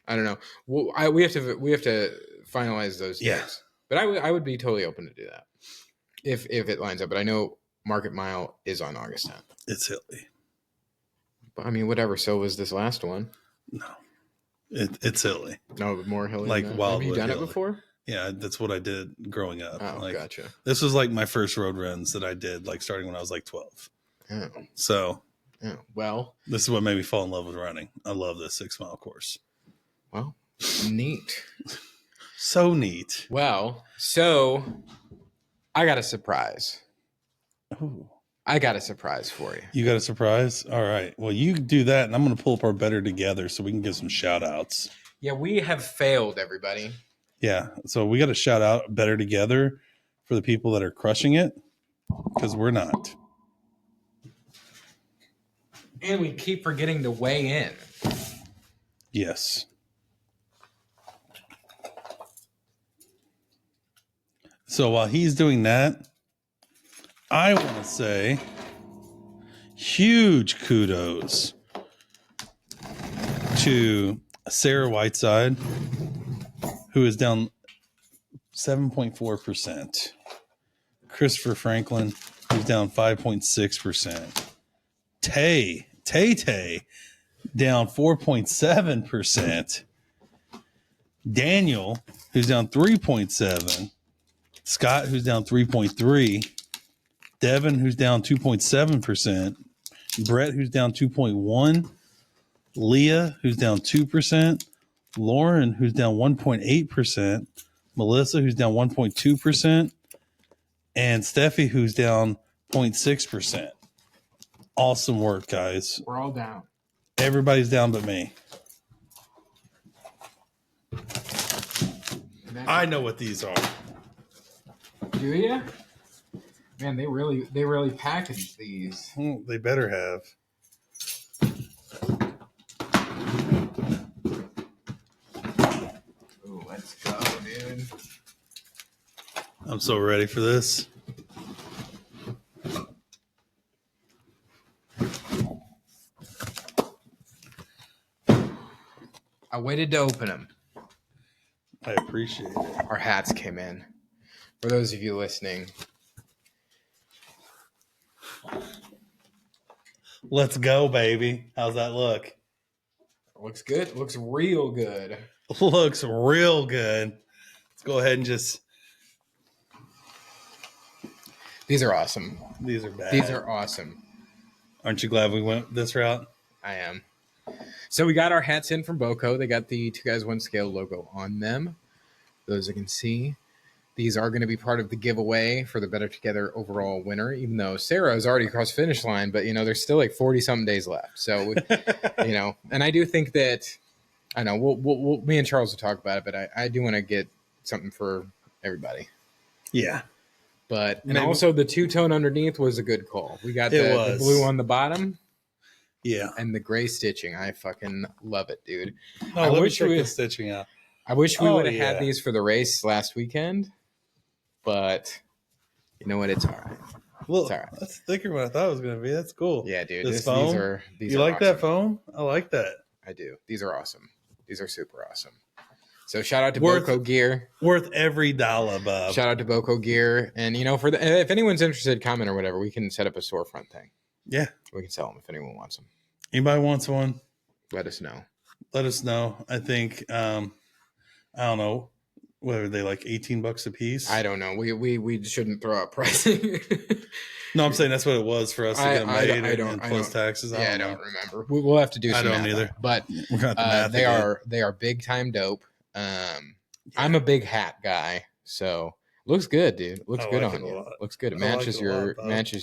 I don't know. Well, we have to finalize those dates. Yeah. But I would be totally open to do that if it lines up. But I know Market Mile is on August 10th. It's hilly. But I mean, whatever. So was this last one. No. It's hilly. No, more hilly. Like Wildwood. Have you done hilly. it before? Yeah, that's what I did growing up. Oh, gotcha. This was like my first road runs that I did, like starting when I was like 12. Oh. So, well, this is what made me fall in love with running. I love this 6-mile course. Well, neat. So neat. Well, so I got a surprise. Ooh. I got a surprise for you. You got a surprise? All right. Well, you do that, and I'm going to pull up our Better Together so we can give some shout outs. Yeah, we have failed, everybody. Yeah. So we got to shout out Better Together for the people that are crushing it, because we're not. And we keep forgetting to weigh in. Yes. So while he's doing that, I want to say huge kudos to Sarah Whiteside, who is down 7.4%. Christopher Franklin, who's down 5.6%. Tay down 4.7%. Daniel, who's down 3.7%. Scott, who's down 3.3%. Devin, who's down 2.7%. Brett, who's down 2.1%. Leah, who's down 2%. Lauren, who's down 1.8%. Melissa, who's down 1.2%. And Steffi, who's down 0.6%. Awesome work, guys. We're all down. Everybody's down but me. I know what these are. Do you? Man, they really packaged these. They better have. Ooh, let's go, dude. I'm so ready for this. I waited to open them. I appreciate it. Our hats came in. For those of you listening. Let's go, baby. How's that look? Looks good. It looks real good. Looks real good. Let's go ahead and just... These are awesome. These are bad. These are awesome. Aren't you glad we went this route? I am. So we got our hats in from Boco. They got the 2 Guys 1 Scale logo on them. Those you can see. These are going to be part of the giveaway for the Better Together overall winner, even though Sarah is already across the finish line, but, there's still like 40-something days left. So, and I do think that, I know, we'll me and Charles will talk about it, but I do want to get something for everybody. Yeah. But, and also the 2-tone underneath was a good call. We got the blue on the bottom. Yeah. And the gray stitching. I fucking love it, dude. No, let me check the stitching out. I wish we would have had these for the race last weekend, but you know what? It's all right. Well, it's all right. That's thicker than I thought it was going to be. That's cool. Yeah, dude. This foam? These you are like awesome. that foam? I like that. I do. These are awesome. These are super awesome. So shout out to Boco Gear. Worth every dollar, Bob. Shout out to Boco Gear. And, if anyone's interested, comment or whatever, we can set up a storefront thing. Yeah. We can sell them if anyone wants them. Anybody wants one? Let us know. I think, I don't know, what are they, like $18 a piece? I don't know. We shouldn't throw out pricing. No, I'm saying that's what it was for us to get them made and plus taxes. I don't remember. We'll have to do some math either. But they are big time dope. I'm a big hat guy, so looks good, dude. Looks good on you. Looks good. It matches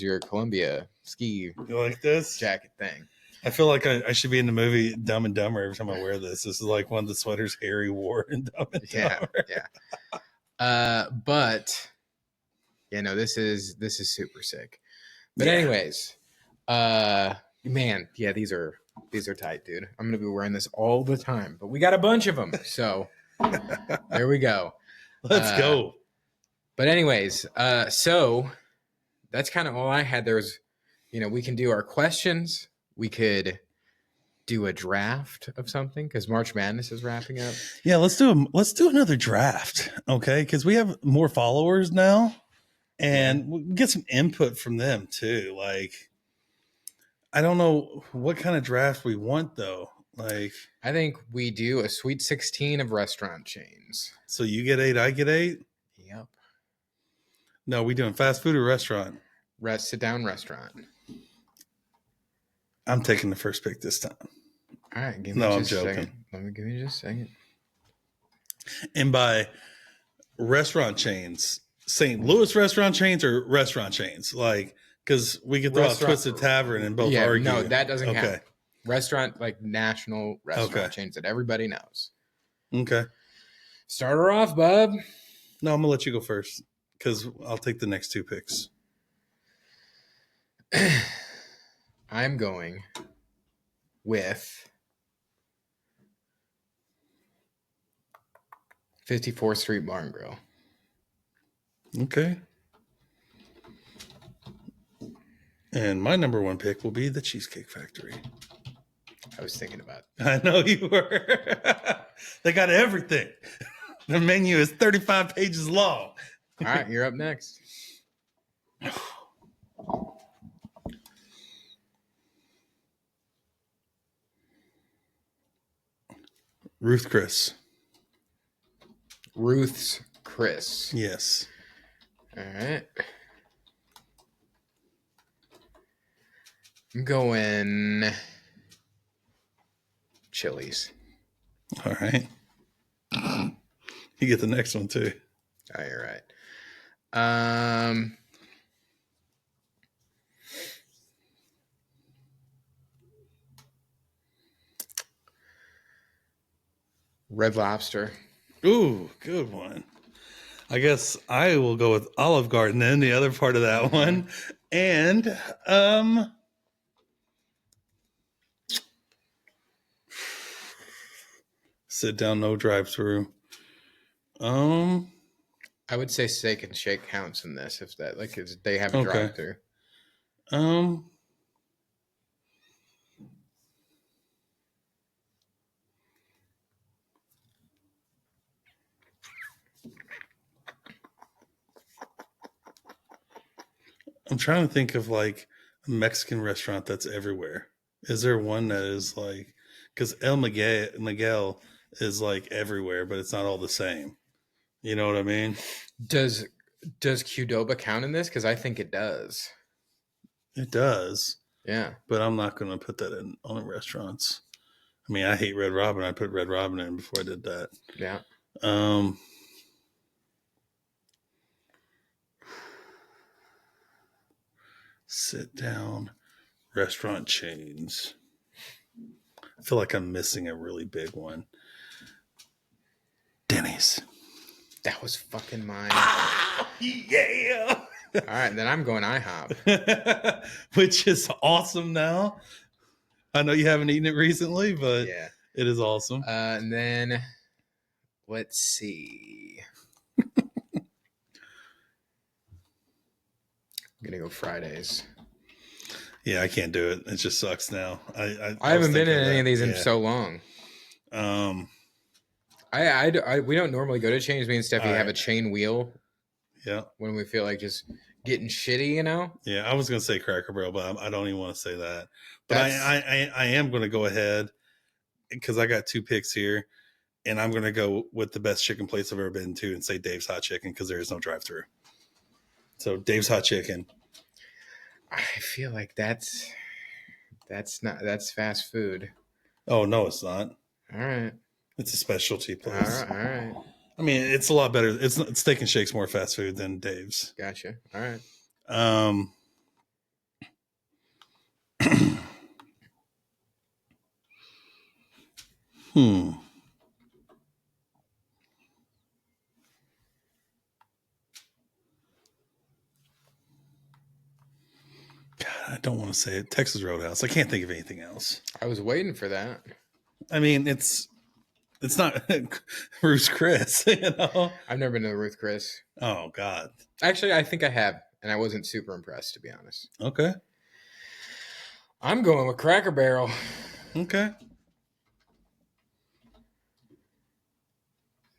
your Columbia ski. You like this jacket thing? I feel like I should be in the movie Dumb and Dumber every time I wear this. This is like one of the sweaters Harry wore in Dumb and Dumber. Yeah. But this is super sick. But anyways, man, yeah, these are tight, dude. I'm gonna be wearing this all the time. But we got a bunch of them, so there we go. Let's go. But anyways, so that's kind of all I had. There's, we can do our questions. We could do a draft of something because March Madness is wrapping up. Yeah, let's do another draft, okay? Because we have more followers now, and we'll get some input from them too. Like, I don't know what kind of draft we want though. Like, I think we do a Sweet 16 of restaurant chains. So you get 8, I get 8. Yep. No, we doing fast food or restaurant? Sit down restaurant. I'm taking the first pick this time. All right. I'm joking. Let me give you just a second. And by restaurant chains, St. Louis restaurant chains or restaurant chains? Like, because we could throw out Twisted Tavern and both argue. No, that doesn't count. Restaurant, like national restaurant chains that everybody knows. Okay. Start her off, bub. No, I'm going to let you go first because I'll take the next 2 picks. I'm going with 54th Street Bar and Grill. Okay. And my number one pick will be the Cheesecake Factory. I was thinking about it. I know you were. They got everything. The menu is 35 pages long. All right, you're up next. Ruth Chris. Ruth's Chris. Yes. All right. I'm going Chili's. All right. You get the next one too. Oh, you're right. Red Lobster. Ooh, good one. I guess I will go with Olive Garden then, the other part of that one. And sit down, no drive-through. I would say Steak and Shake counts in this if that they have a drive-through. I'm trying to think of like a Mexican restaurant that's everywhere. Is there one that is like, because El Miguel is like everywhere, but it's not all the same. You know what I mean? Does Qdoba count in this? Because I think it does. It does. Yeah. But I'm not going to put that in on the restaurants. I mean, I hate Red Robin. I put Red Robin in before I did that. Yeah. Sit down restaurant chains. I feel like I'm missing a really big one. Denny's. That was fucking mine. Yeah. All right, then I'm going IHOP. Which is awesome now. I know you haven't eaten it recently, but yeah, it is awesome. And then let's see. I'm gonna go Fridays. Yeah, I can't do it. It just sucks now. I haven't been in any of these in so long. We don't normally go to chains. Me and Steffi have a chain wheel. Yeah. When we feel like just getting shitty, you know. Yeah, I was gonna say Cracker Barrel, but I don't even want to say that. But I am gonna go ahead because I got two picks here, and I'm gonna go with the best chicken place I've ever been to and say Dave's Hot Chicken because there is no drive-through. So Dave's Hot Chicken. I feel like that's fast food. Oh no, it's not. All right. It's a specialty place. All right. I mean, it's a lot better. It's Steak and Shake's more fast food than Dave's. Gotcha. All right. God, I don't want to say it. Texas Roadhouse. I can't think of anything else. I was waiting for that. I mean, it's not Ruth's Chris, you know? I've never been to Ruth Chris. Oh, God. Actually, I think I have, and I wasn't super impressed, to be honest. Okay. I'm going with Cracker Barrel. Okay.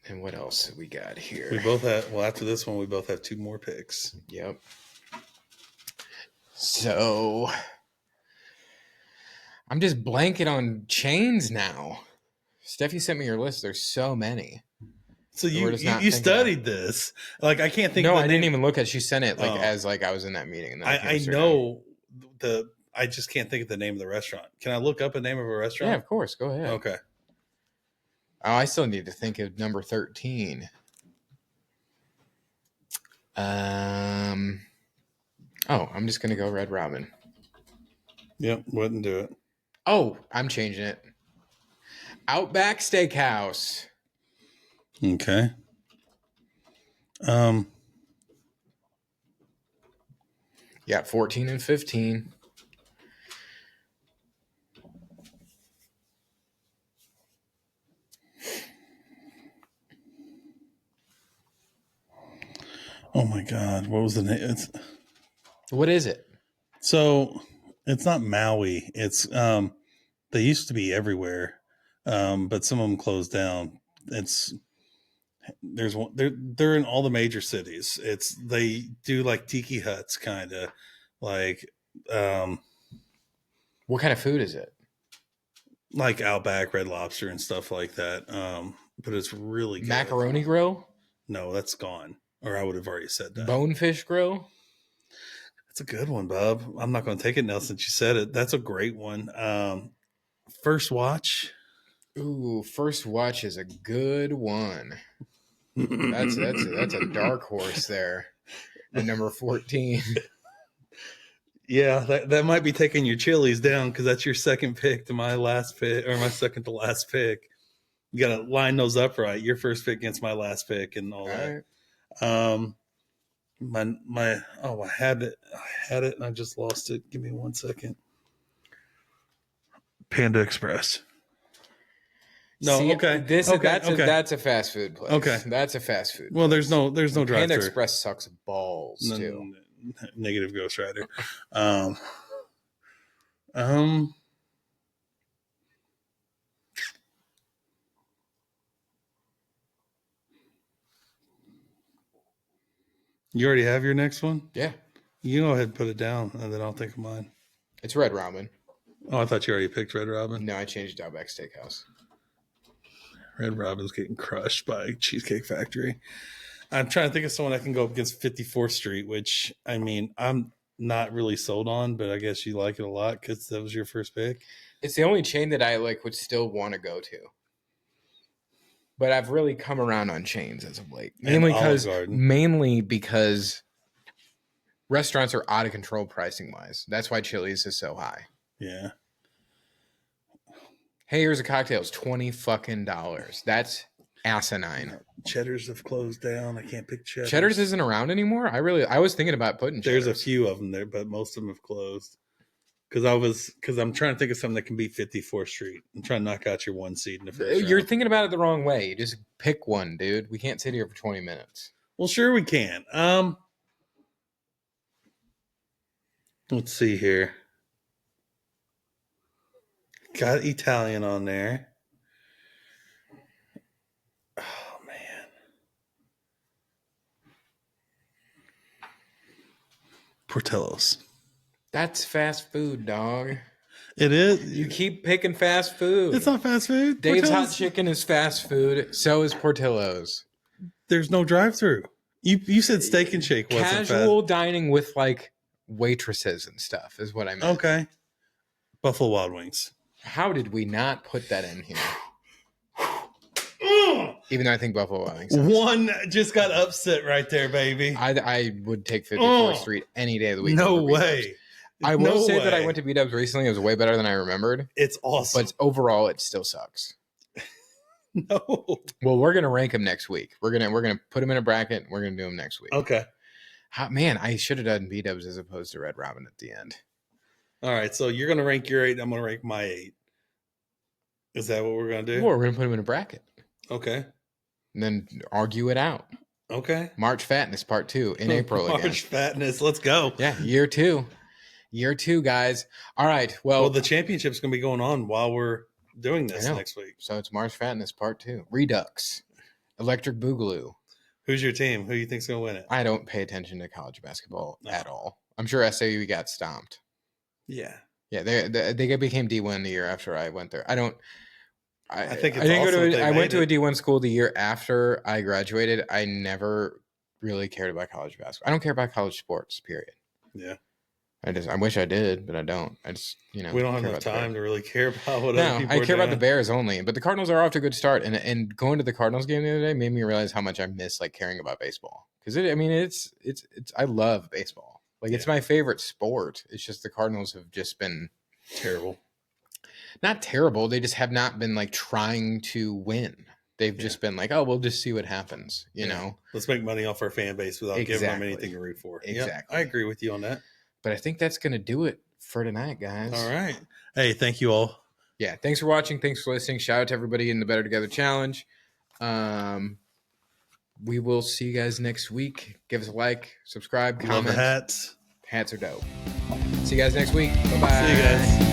And what else have we got here? We both have, after this one, we both have two more picks. Yep. So, I'm just blanking on chains now. Steffi sent me your list. There's so many. So you studied this. Like, I can't think of the I didn't name. even look at it. She sent it as I was in that meeting. And I know I just can't think of the name of the restaurant. Can I look up a name of a restaurant? Yeah, of course. Go ahead. Okay. Oh, I still need to think of number 13. I'm just going to go Red Robin. Yep, wouldn't do it. Oh, I'm changing it. Outback Steakhouse. Okay. Yeah, 14 and 15. Oh my God, what was the name? What is it? So it's not Maui. It's they used to be everywhere, but some of them closed down. There's one. They're in all the major cities. They do like tiki huts, kind of like What kind of food is it? like Outback, Red Lobster, and stuff like that. But it's really good. Macaroni grill? No, that's gone. Or I would have already said that. Bonefish grill? That's a good one, Bob. I'm not going to take it now since you said it. That's a great one. First Watch. Ooh, First Watch is a good one. That's a dark horse there. At number 14. Yeah, that might be taking your Chili's down because that's your second pick to my last pick, or my second to last pick. You got to line those up right. Your first pick against my last pick and all that. Right. I had it and I just lost it. Give me 1 second. Panda Express. No, see, okay. That's a fast food place. Okay, that's a fast food. Well, there's no drive-thru. Panda Express sucks balls too. Negative Ghost Rider. You already have your next one? Yeah. You go ahead and put it down, and then I'll think of mine. It's Red Robin. Oh, I thought you already picked Red Robin. No, I changed it to Outback Steakhouse. Red Robin's getting crushed by Cheesecake Factory. I'm trying to think of someone that can go up against 54th Street, which, I mean, I'm not really sold on, but I guess you like it a lot because that was your first pick. It's the only chain that I would still want to go to. But I've really come around on chains as of late. Mainly because restaurants are out of control pricing wise. That's why Chili's is so high. Yeah. Hey, here's a cocktail. It's $20 That's asinine. Cheddar's have closed down. I can't pick Cheddar's. Cheddar's isn't around anymore. I was thinking about putting Cheddar's. There's a few of them there, but most of them have closed. Because I'm trying to think of something that can beat 54th Street. I'm trying to knock out your one seed in the first round. You're thinking about it the wrong way. You just pick one, dude. We can't sit here for 20 minutes. Well, sure we can. Let's see here. Got Italian on there. Oh, man. Portillo's. That's fast food, dog. It is. You keep picking fast food. It's not fast food. Dave's Hot Chicken is fast food. So is Portillo's. There's no drive-through. You said Steak and Shake wasn't fast. Casual dining with waitresses and stuff is what I meant. Okay. Buffalo Wild Wings. How did we not put that in here? Even though I think Buffalo Wild Wings. One just got upset right there, baby. I would take 54th Street any day of the week. No way. I will say that I went to B-Dubs recently. It was way better than I remembered. It's awesome. But overall, it still sucks. No. Well, we're going to rank them next week. We're gonna put them in a bracket. We're going to do them next week. Okay. Man, I should have done B-Dubs as opposed to Red Robin at the end. All right, so you're going to rank your 8. I'm going to rank my 8. Is that what we're going to do? Well, we're going to put them in a bracket. Okay. And then argue it out. Okay. March Fatness Part 2 in April again. March Fatness. Let's go. Yeah, year 2. Year 2, guys. All right. Well, the championship's going to be going on while we're doing this next week. So it's March Fatness Part 2. Redux. Electric Boogaloo. Who's your team? Who do you think's going to win it? I don't pay attention to college basketball at all. I'm sure SAU got stomped. Yeah. Yeah, they became D1 the year after I went there. I went to a D1 school the year after I graduated. I never really cared about college basketball. I don't care about college sports, period. Yeah. I wish I did, but I don't. I just, we don't have enough time to really care about what other people are I care about the Bears only, but the Cardinals are off to a good start. And going to the Cardinals game the other day made me realize how much I miss caring about baseball. Because I love baseball. It's my favorite sport. It's just the Cardinals have just been terrible. Not terrible. They just have not been trying to win. They've just been we'll just see what happens. You know, let's make money off our fan base without giving them anything to root for. Exactly. Yep, I agree with you on that. But I think that's going to do it for tonight, guys. All right. Hey, thank you all. Yeah. Thanks for watching. Thanks for listening. Shout out to everybody in the Better Together Challenge. We will see you guys next week. Give us a like, subscribe, comment. Love the hats. Hats are dope. See you guys next week. Bye bye. See you guys.